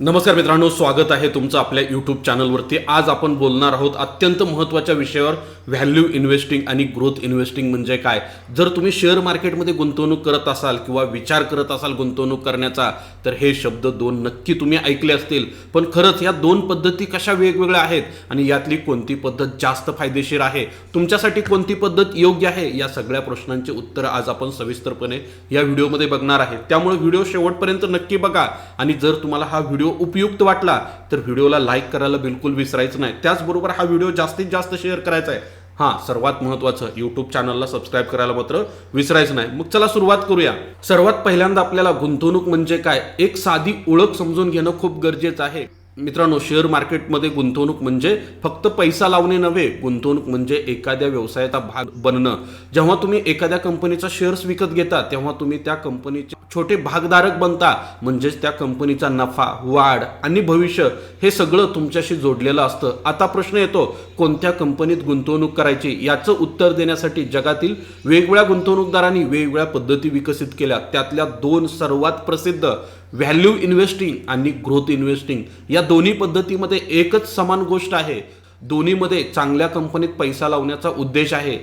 नमस्कार मित्रांनो, स्वागत आहे तुमचं आपल्या यूट्यूब चॅनलवरती। आज आपण बोलणार आहोत अत्यंत महत्त्वाच्या विषयावर, व्हॅल्यू इन्व्हेस्टिंग आणि ग्रोथ इन्व्हेस्टिंग म्हणजे काय। जर तुम्ही शेअर मार्केटमध्ये गुंतवणूक करत असाल किंवा विचार करत असाल गुंतवणूक करण्याचा, तर हे शब्द दोन नक्की तुम्ही ऐकले असतील। पण खरंच या दोन पद्धती कशा वेगवेगळ्या आहेत आणि यातली कोणती पद्धत जास्त फायदेशीर आहे, तुमच्यासाठी कोणती पद्धत योग्य आहे, या सगळ्या प्रश्नांची उत्तर आज आपण सविस्तरपणे या व्हिडिओमध्ये बघणार आहे। त्यामुळे व्हिडिओ शेवटपर्यंत नक्की बघा आणि जर तुम्हाला हा व्हिडिओ उपयुक्त वाटला तर व्हिडिओला लाईक करायला बिलकुल विसरायचं नाही। त्याचबरोबर हा व्हिडिओ जास्तीत जास्त शेअर करायचा आहे। हां, सर्वात महत्त्वाचं यूट्यूब चॅनलला सबस्क्राईब करायला मात्र विसरायचं नाही। मग चला सुरुवात करूया। सर्वात पहिल्यांदा आपल्याला गुंतवणूक म्हणजे काय एक साधी ओळख समजून घेणं खूप गरजेचं आहे। मित्रांनो, शेअर मार्केटमध्ये गुंतवणूक म्हणजे फक्त पैसा लावणे नव्हे, गुंतवणूक म्हणजे एखाद्या व्यवसायाचा भाग बनणं। जेव्हा तुम्ही एखाद्या कंपनीचा शेअर्स विकत घेता तेव्हा तुम्ही त्या कंपनीचे छोटे भागधारक बनता, म्हणजेच त्या कंपनीचा नफा, वाढ आणि भविष्य हे सगळं तुमच्याशी जोडलेलं असतं। आता प्रश्न येतो, कोणत्या कंपनीत गुंतवणूक करायची? याचं उत्तर देण्यासाठी जगातील वेगवेगळ्या गुंतवणूकदारांनी वेगवेगळ्या पद्धती विकसित केल्या। त्यातल्या दोन सर्वात प्रसिद्ध, व्हॅल्यू इन्व्हेस्टिंग आणि ग्रोथ इन्व्हेस्टिंग, या दोन्ही पद्धतीमध्ये एकच समान गोष्ट आहे। दोन्हीमध्ये चांगल्या कंपनीत पैसा लावण्याचा उद्देश आहे,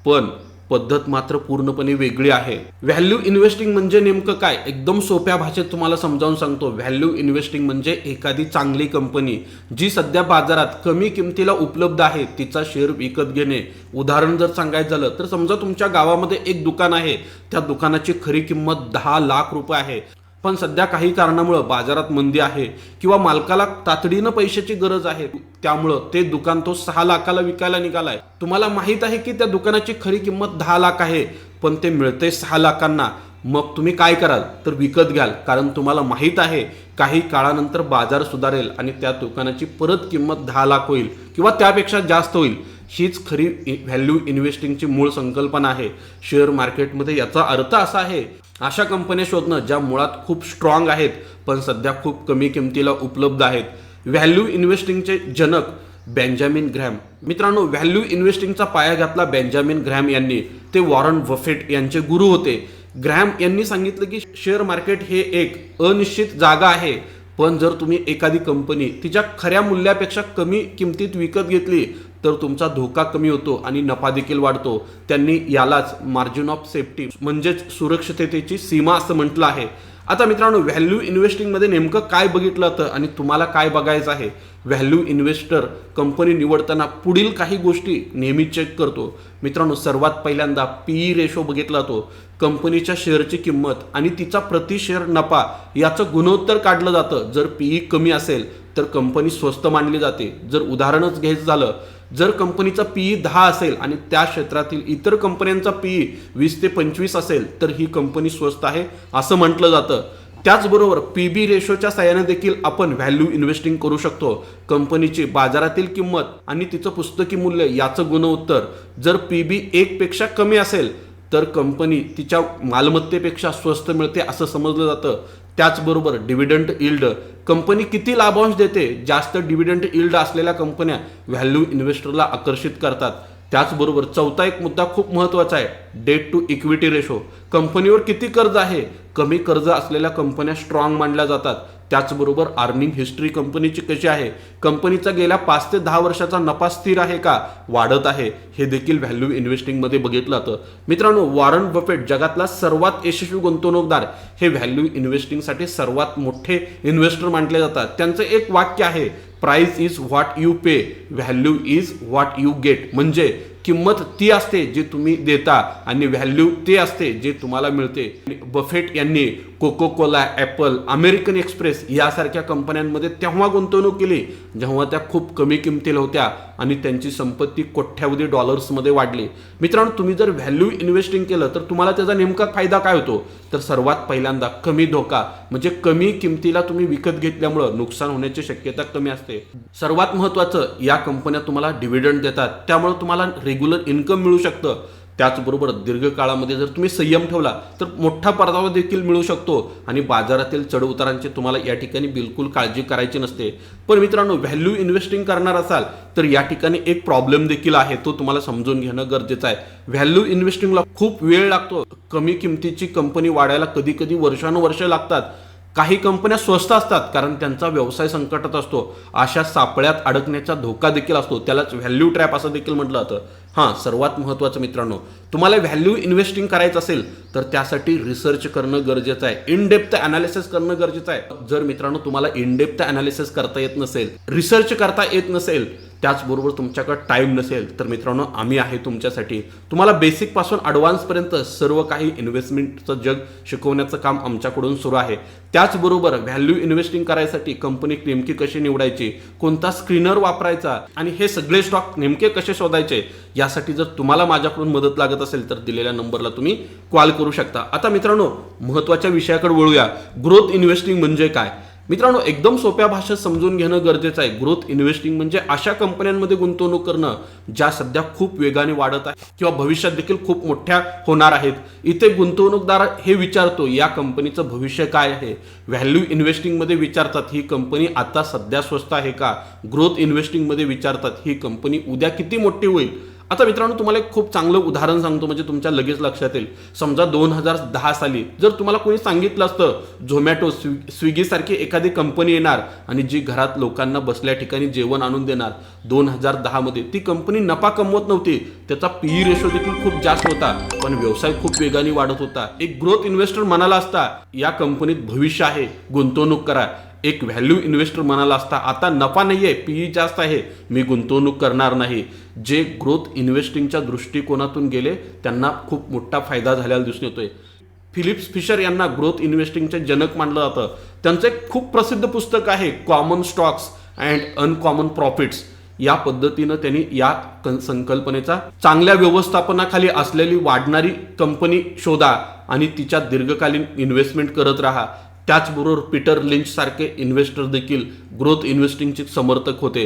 पण पद्धत मात्र पूर्णपणे वेगळी आहे। व्हॅल्यू इन्व्हेस्टिंग म्हणजे नेमकं काय, एकदम सोप्या भाषेत तुम्हाला समजावून सांगतो। व्हॅल्यू इन्व्हेस्टिंग म्हणजे एखादी चांगली कंपनी जी सध्या बाजारात कमी किमतीला उपलब्ध आहे तिचा शेअर विकत घेणे। उदाहरण जर सांगायचं झालं तर समजा तुमच्या गावामध्ये एक दुकान आहे, त्या दुकानाची खरी किंमत 10 लाख रुपये आहे, पण सध्या काही कारणामुळे बाजारात मंदी आहे किंवा मालकाला तातडीनं पैशाची गरज आहे, त्यामुळं ते दुकान तो 6 लाखाला विकायला निघालाय। तुम्हाला माहित आहे की त्या दुकानाची खरी किंमत 10 लाख आहे, पण ते मिळते 6 लाखांना। मग तुम्ही काय कराल तर विकत घ्याल, कारण तुम्हाला माहित आहे काही काळानंतर बाजार सुधारेल आणि त्या दुकानाची परत किंमत 10 लाख होईल किंवा त्यापेक्षा जास्त होईल। हीच खरी व्हॅल्यू इन्व्हेस्टिंगची मूळ संकल्पना आहे शेअर मार्केटमध्ये। याचा अर्थ असा आहे, अशा कंपन्या शोधणं ज्या मुळात खूप स्ट्रॉंग आहेत पण सध्या खूप कमी किमतीला उपलब्ध आहेत। व्हॅल्यू इन्व्हेस्टिंगचे जनक बेंजामिन ग्रॅम। मित्रांनो, व्हॅल्यू इन्व्हेस्टिंगचा पाया घातला बेंजामिन ग्रॅम यांनी। ते वॉरन बफेट यांचे गुरु होते। ग्रॅम यांनी सांगितलं की शेअर मार्केट हे एक अनिश्चित जागा आहे, पण जर तुम्ही एखादी कंपनी तिच्या खऱ्या मूल्यापेक्षा कमी किमतीत विकत घेतली तर तुमचा धोका कमी होतो आणि नफा देखील वाढतो। त्यांनी यालाच मार्जिन ऑफ सेफ्टी म्हणजेच सुरक्षिततेची सीमा असं म्हटलं आहे। आता मित्रांनो, व्हॅल्यू इन्व्हेस्टिंगमध्ये नेमकं काय बघितलं जातं आणि तुम्हाला काय बघायचं आहे? व्हॅल्यू इन्व्हेस्टर कंपनी निवडताना पुढील काही गोष्टी नेहमी चेक करतो। मित्रांनो, सर्वात पहिल्यांदा पीई रेशो बघितला जातो। कंपनीच्या शेअरची किंमत आणि तिचा प्रति शेअर नफा याचं गुणोत्तर काढलं जातं। जर पीई कमी असेल तर कंपनी स्वस्त मानली जाते। जर उदाहरणच घ्यायचं झालं, जर कंपनीचा पीई 10 असेल आणि त्या क्षेत्रातील इतर कंपन्यांचा पीई 20 ते 25 असेल तर ही कंपनी स्वस्त आहे असं म्हटलं जातं। त्याचबरोबर पीबी रेशोच्या साहाय्याने देखील आपण व्हॅल्यू इन्व्हेस्टिंग करू शकतो। कंपनीची बाजारातील किंमत आणि तिचं पुस्तकी मूल्य याचं गुणोत्तर जर पीबी 1 पेक्षा कमी असेल तर कंपनी तिच्या मालमत्तेपेक्षा स्वस्त मिळते असं समजलं जातं। त्याचबरोबर डिव्हिडंड यील्ड, कंपनी किती लाभांश देते, जास्त डिव्हिडंड यील्ड असलेल्या कंपन्या व्हॅल्यू इन्व्हेस्टरला आकर्षित करतात। त्याचबरोबर चौथा एक मुद्दा खूप महत्त्वाचा आहे, डेट टू इक्विटी रेशो। कंपनीवर किती कर्ज आहे, कमी कर्ज असलेल्या कंपन्या स्ट्रॉंग मानल्या जातात। त्याचबरोबर अर्निंग हिस्ट्री कंपनीची कशी आहे, कंपनीचा गेल्या 5 ते 10 वर्षाचा नफा स्थिर आहे का, वाढत आहे, हे देखील व्हॅल्यू इन्व्हेस्टिंगमध्ये बघितलं जातं। मित्रांनो, वॉरन बफेट जगातला सर्वात यशस्वी गुंतवणूकदार, हे व्हॅल्यू इन्व्हेस्टिंगसाठी सर्वात मोठे इन्व्हेस्टर मानले जातात। त्यांचं एक वाक्य आहे, price is what you pay, value is what you get. म्हणजे किंमत ती असते जी तुम्ही देता आणि व्हॅल्यू ते असते जे तुम्हाला मिळते। बफेट यांनी Coca Cola, Apple, American Express यासारख्या कंपन्यांमध्ये तेव्हा गुंतवणूक केली जेव्हा त्या खूप कमी किमतीला होत्या आणि त्यांची संपत्ती कोट्यावधी डॉलर्समध्ये वाढली। मित्रांनो, तुम्ही जर व्हॅल्यू इन्व्हेस्टिंग केलं तर तुम्हाला त्याचा नेमका फायदा काय होतो, तर सर्वात पहिल्यांदा कमी धोका, म्हणजे कमी किमतीला तुम्ही विकत घेतल्यामुळं नुकसान होण्याची शक्यता कमी असते। सर्वात महत्त्वाचं, या कंपन्या तुम्हाला डिव्हिडंड देतात, त्यामुळे तुम्हाला रेग्युलर इन्कम मिळू शकतं। त्याचबरोबर दीर्घकाळामध्ये जर तुम्ही संयम ठेवला तर मोठा परतावा देखील मिळू शकतो आणि बाजारातील चढउतारांची तुम्हाला या ठिकाणी बिलकुल काळजी करायची नसते। पण मित्रांनो, व्हॅल्यू इन्व्हेस्टिंग करणार असाल तर या ठिकाणी एक प्रॉब्लेम देखील आहे, तो तुम्हाला समजून घेणं गरजेचं आहे। व्हॅल्यू इन्व्हेस्टिंगला खूप वेळ लागतो। कमी किमतीची कंपनी वाढायला कधी कधी वर्षानुवर्षे लागतात। काही कंपन्या स्वस्त असतात कारण त्यांचा व्यवसाय संकटात असतो, अशा सापळ्यात अडकण्याचा धोका देखील असतो, त्यालाच व्हॅल्यू ट्रॅप असं देखील म्हटलं जातं. हां, सर्वात महत्त्वाचं मित्रांनो, तुम्हाला व्हॅल्यू इन्व्हेस्टिंग करायचं असेल तर त्यासाठी रिसर्च करणं गरजेचं आहे, इन डेप्थ अनालिसिस करणं गरजेचं आहे. जर मित्रांनो तुम्हाला इन डेप्थ अनालिसिस करता येत नसेल, रिसर्च करता येत नसेल, त्याचबरोबर तुमच्याकडे टाईम नसेल, तर मित्रांनो आम्ही आहे तुमच्यासाठी. तुम्हाला बेसिकपासून ॲडव्हान्सपर्यंत सर्व काही इन्व्हेस्टमेंटचं जग शिकवण्याचं काम आमच्याकडून सुरू आहे. त्याचबरोबर व्हॅल्यू इन्व्हेस्टिंग करायसाठी कंपनी नेमकी कशी निवडायची, कोणता स्क्रीनर वापरायचा आणि हे सगळे स्टॉक नेमके कसे शोधायचे, यासाठी जर तुम्हाला माझ्याकडून मदत लागत असेल तर दिलेल्या नंबरला तुम्ही कॉल करू शकता. आता मित्रांनो महत्त्वाच्या विषयाकडे वळूया. ग्रोथ इन्व्हेस्टिंग म्हणजे काय? मित्रांनो एकदम सोप्या भाषेत समजून घेणं गरजेचं आहे. ग्रोथ इन्व्हेस्टिंग म्हणजे अशा कंपन्यांमध्ये गुंतवणूक करणं ज्या सध्या खूप वेगाने वाढत आहे किंवा भविष्यात देखील खूप मोठ्या होणार आहेत. इथे गुंतवणूकदार हे विचारतो या कंपनीचं भविष्य काय आहे. व्हॅल्यू इन्व्हेस्टिंगमध्ये विचारतात ही कंपनी आता सध्या स्वस्त आहे का. ग्रोथ इन्व्हेस्टिंगमध्ये विचारतात ही कंपनी उद्या किती मोठी होईल. आता मित्रांनो तुम्हाला एक खूप चांगलं उदाहरण सांगतो म्हणजे तुमच्या लगेच लक्षात येईल. समजा 2010 साली जर तुम्हाला कोणी सांगितलं असतं झोमॅटो स्विगीसारखी एखादी कंपनी येणार आणि जी घरात लोकांना बसल्या ठिकाणी जेवण आणून देणार, 2010 मध्ये ती कंपनी नफा कमवत नव्हती, त्याचा पीई रेशो देखील खूप जास्त होता, पण व्यवसाय खूप वेगाने वाढत होता. एक ग्रोथ इन्व्हेस्टर म्हणाला असता या कंपनीत भविष्य आहे, गुंतवणूक करा. एक व्हॅल्यू इन्व्हेस्टर म्हणाला असता आता नफा नाही आहे, पीई जास्त आहे, मी गुंतवणूक करणार नाही. जे ग्रोथ इन्व्हेस्टिंगच्या दृष्टिकोनातून गेले त्यांना खूप मोठा फायदा झालेला दिसून येतोय. फिलिप्स फिशर यांना ग्रोथ इन्व्हेस्टिंगचे जनक मानलं जातं. त्यांचं एक खूप प्रसिद्ध पुस्तक आहे common stocks and uncommon profits. या पद्धतीनं त्यांनी या संकल्पनेचा चांगल्या व्यवस्थापनाखाली असलेली वाढणारी कंपनी शोधा आणि तिच्या दीर्घकालीन इन्व्हेस्टमेंट करत राहा. त्याचबरोबर पीटर लिंच सारखे इन्व्हेस्टर देखील ग्रोथ इन्व्हेस्टिंगचे समर्थक होते.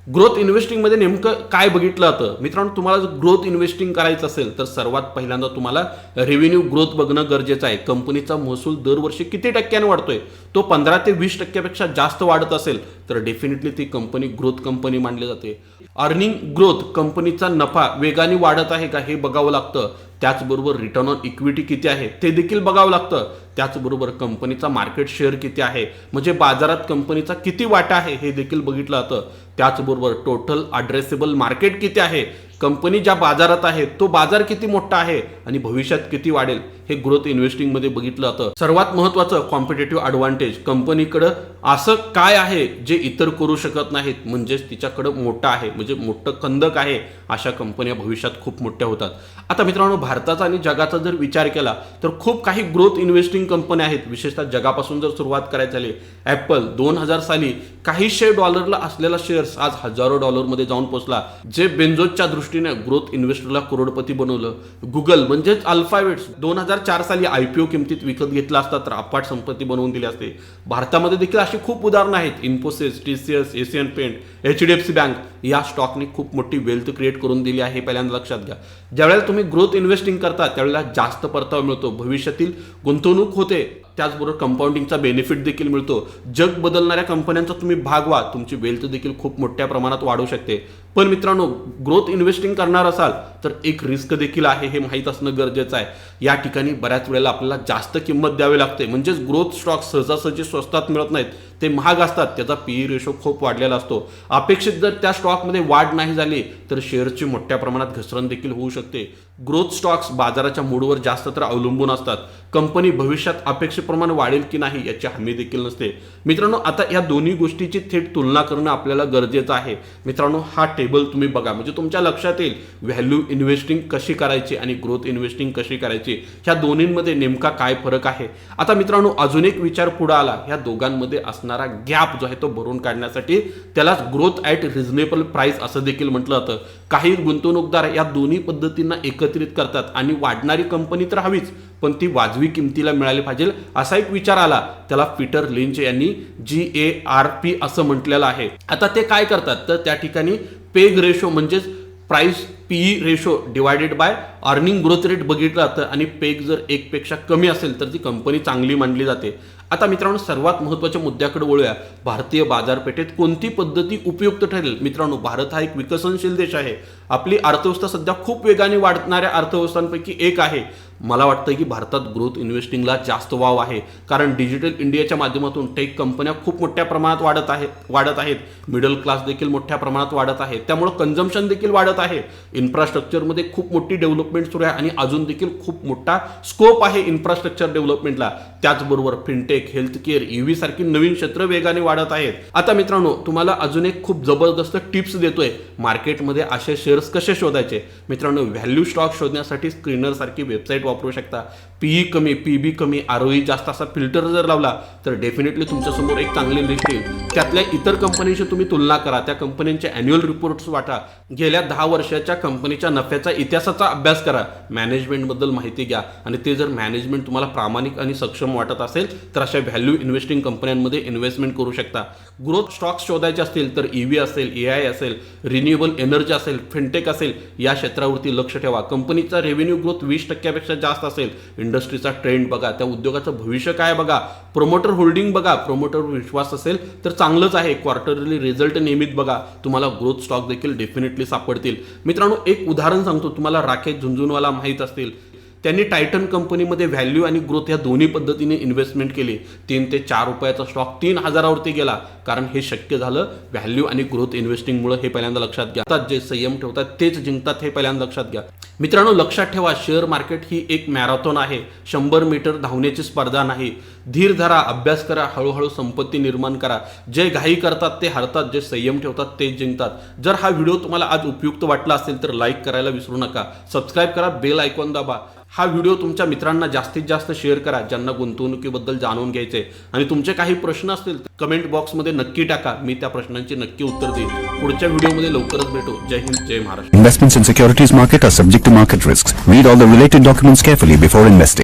ग्रोथ इन्व्हेस्टिंगमध्ये नेमकं काय बघितलं जातं मित्रांनो, तुम्हाला जर ग्रोथ इन्व्हेस्टिंग करायचं असेल तर सर्वात पहिल्यांदा तुम्हाला रेव्हेन्यू ग्रोथ बघणं गरजेचं आहे. कंपनीचा महसूल दरवर्षी किती टक्क्याने वाढतोय, तो 15 ते 20% जास्त वाढत असेल तर डेफिनेटली ती कंपनी ग्रोथ कंपनी मानली जाते. अर्निंग ग्रोथ, कंपनीचा नफा वेगाने वाढत आहे का हे बघावं लागतं. त्याचबरोबर रिटर्न ऑन इक्विटी किती आहे ते देखील बघावं लागतं. त्याचबरोबर कंपनीचा मार्केट शेअर किती आहे म्हणजे बाजारात कंपनीचा किती वाटा आहे हे देखील बघितलं जातं. त्याचबरोबर टोटल अड्रेसेबल मार्केट किती आहे, कंपनी ज्या बाजारात आहे तो बाजार किती मोठा आहे आणि भविष्यात किती वाढेल हे ग्रोथ इन्व्हेस्टिंगमध्ये बघितलं जातं. सर्वात महत्त्वाचं कॉम्पिटेटिव्ह ॲडव्हान्टेज, कंपनीकडं असं काय आहे जे इतर करू शकत नाहीत, म्हणजेच तिच्याकडं मोठं आहे म्हणजे मोठं खंदक आहे, अशा कंपन्या भविष्यात खूप मोठ्या होतात. आता मित्रांनो भारताचा आणि जगाचा जर विचार केला तर खूप काही ग्रोथ इन्व्हेस्टिंग कंपन्या आहेत. विशेषतः जगापासून जर सुरुवात करायची झाली, ॲपल 2000 साली काही $100 असलेला शेअर्स आज हजारो $मध्ये जाऊन पोहोचला. जे बेंझोसच्या दृष्टीने ग्रोथ इन्व्हेस्टरला करोडपती बनवलं. गुगल म्हणजेच अल्फाबेट्स 2004 साली IPO किमतीत विकत घेतला असता तर अफाट संपत्ती बनवून दिली असते. भारतामध्ये देखील अशी खूप उदाहरणं आहेत. Infosys, TCS, Asian Paint, HDFC bank या स्टॉकने खूप मोठी वेल्थ क्रिएट करून दिली आहे. पहिल्यांदा लक्षात घ्या, ज्यावेळेला तुम्ही ग्रोथ इन्व्हेस्टिंग करता त्यावेळेला जास्त परतावा मिळतो, भविष्यातील गुंतवणूक होते, त्याचबरोबर कंपाऊंडिंगचा बेनिफिट देखील मिळतो. जग बदलणाऱ्या कंपन्यांचा तुम्ही भाग व्हा, तुमची वेल्थ देखील खूप मोठ्या प्रमाणात वाढू शकते. पण मित्रांनो ग्रोथ इन्व्हेस्टिंग करणार असाल तर एक रिस्क देखील आहे हे माहीत असणं गरजेचं आहे. या ठिकाणी बऱ्याच वेळेला आपल्याला जास्त किंमत द्यावी लागते, म्हणजेच ग्रोथ स्टॉक सहजासहजी स्वस्तात मिळत नाहीत, ते महाग असतात, त्याचा पीई रेशो खूप वाढलेला असतो. अपेक्षित जर त्या स्टॉकमध्ये वाढ नाही झाली तर शेअरची मोठ्या प्रमाणात घसरण देखील होऊ शकते. ग्रोथ स्टॉक्स बाजाराच्या मूडवर जास्त तर अवलंबून असतात. कंपनी भविष्यात अपेक्षेप्रमाणे वाढेल की नाही याची हमी देखील नसते. मित्रांनो आता या दोन्ही गोष्टीची थेट तुलना करणं आपल्याला गरजेचं आहे. मित्रांनो हा टेबल तुम्ही बघा म्हणजे तुमच्या लक्षात येईल व्हॅल्यू इन्व्हेस्टिंग कशी करायची आणि ग्रोथ इन्व्हेस्टिंग कशी करायची, ह्या दोन्हींमध्ये नेमका काय फरक आहे. आता मित्रांनो अजून एक विचार पुढे आला, ह्या दोघांमध्ये असणारा गॅप जो आहे तो भरून काढण्यासाठी त्यालाच ग्रोथ ॲट रिझनेबल प्राइस असं देखील म्हटलं जातं. काही गुंतवणूकदार या दोन्ही पद्धतींना एकत्रित करतात आणि वाढणारी कंपनी तर हवीच पण ती वाजवी किमतीला मिळाली पाहिजे असा एक विचार आला. त्याला पीटर लिंच यांनी GARP असं म्हटलेलं आहे. आता ते काय करतात तर त्या ठिकाणी पेग रेशो म्हणजेच price PE ratio divided by earning growth rate बघितला जातं आणि पेग जर 1 पेक्षा कमी असेल तर ती कंपनी चांगली मानली जाते. आता मित्रांनो सर्वात महत्त्वाच्या मुद्द्याकडे वळूया. भारतीय बाजारपेठेत कोणती पद्धती उपयुक्त ठरेल? मित्रांनो भारत हा एक विकसनशील देश आहे. आपली अर्थव्यवस्था सध्या खूप वेगाने वाढणाऱ्या अर्थव्यवस्थांपैकी एक आहे. मला वाटतं की भारतात ग्रोथ इन्व्हेस्टिंगला जास्त वाव आहे, कारण डिजिटल इंडियाच्या माध्यमातून टेक कंपन्या खूप मोठ्या प्रमाणात वाढत आहेत. मिडल क्लास देखील मोठ्या प्रमाणात वाढत आहे. त्यामुळे कन्झम्पशन देखील वाढत आहे. इन्फ्रास्ट्रक्चरमध्ये खूप मोठी डेव्हलपमेंट सुरू आहे आणि अजून देखील खूप मोठा स्कोप आहे इन्फ्रास्ट्रक्चर डेव्हलपमेंटला. त्याचबरोबर फिनटेक, हेल्थ केअर, ईव्ही सारखी नवीन क्षेत्र वेगाने वाढत आहेत. आता मित्रांनो तुम्हाला अजून एक खूप जबरदस्त टिप्स देतोय. मार्केटमध्ये असे शेअर्स कसे शोधायचे? मित्रांनो व्हॅल्यू स्टॉक शोधण्यासाठी स्क्रीनर सारखी वेबसाईट वापरू शकता. पीई कमी, पीबी कमी, आरओई जास्त असा फिल्टर जर लावला तर डेफिनेटली तुमच्यासमोर एक चांगली लिस्ट येईल. त्यातल्या इतर कंपनीशी तुम्ही तुलना करा, त्या कंपन्यांचे अॅन्युअल रिपोर्ट्स वाटा, गेल्या 10 वर्षाच्या कंपनीच्या नफ्याचा इतिहासाचा अभ्यास करा, मॅनेजमेंटबद्दल माहिती घ्या आणि ते जर मॅनेजमेंट तुम्हाला प्रामाणिक आणि सक्षम वाटत असेल तर अशा व्हॅल्यू इन्व्हेस्टिंग कंपन्यांमध्ये इन्व्हेस्टमेंट करू शकता. ग्रोथ स्टॉक्स शोधायचे असतील तर ईव्ही असेल, एआय असेल, रिन्युएबल एनर्जी असेल, फिनटेक असेल, या क्षेत्रावरती लक्ष ठेवा. कंपनीचा रेव्हेन्यू ग्रोथ 20% जास्त असेल, इंडस्ट्रीचा ट्रेंड बघा, त्या उद्योगाचं भविष्य काय बघा, प्रोमोटर होल्डिंग बघा, प्रोमोटरवर विश्वास असेल तर चांगलंच आहे. क्वार्टरली रिझल्ट नियमित बघा, तुम्हाला ग्रोथ स्टॉक देखील डेफिनेटली सापडतील. मित्रांनो एक उदाहरण सांगतो तुम्हाला, राकेश झुंझुनवाला माहीत असतील. त्यांनी टायटन कंपनीमध्ये व्हॅल्यू आणि ग्रोथ या दोन्ही पद्धतीने इन्व्हेस्टमेंट केली. 3 ते 4 रुपयाचा स्टॉक 3000वरती गेला, कारण हे शक्य झालं व्हॅल्यू आणि ग्रोथ इन्व्हेस्टिंगमुळे. हे पहिल्यांदा लक्षात घ्या. जे संयम ठेवतात तेच जिंकतात, हे पहिल्यांदा लक्षात घ्या. मित्रांनो लक्षात ठेवा, शेअर मार्केट ही एक मॅरेथॉन आहे, 100 मीटर धावण्याची स्पर्धा नाही. धीर धरा, अभ्यास करा, हळूहळू संपत्ती निर्माण करा. जे घाई करतात ते हरतात, जे संयम ठेवतात ते जिंकतात. जर हा व्हिडिओ तुम्हाला आज उपयुक्त वाटला असेल तर लाईक करायला विसरू नका, सबस्क्राईब करा, बेल आयकॉन दाबा. हा व्हिडिओ तुमच्या मित्रांना जास्तीत जास्त शेअर करा ज्यांना गुंतवणुकीबद्दल जाणून घ्यायचे. आणि तुमचे काही प्रश्न असतील तर कमेंट बॉक्समध्ये नक्की टाका, मी त्या प्रश्नांची नक्की उत्तर देईन. पुढच्या व्हिडिओमध्ये लवकरच भेटू. जय हिंद, जय Maharashtra. Investments in securities market are subject to market risks. Read all the related documents carefully before investing.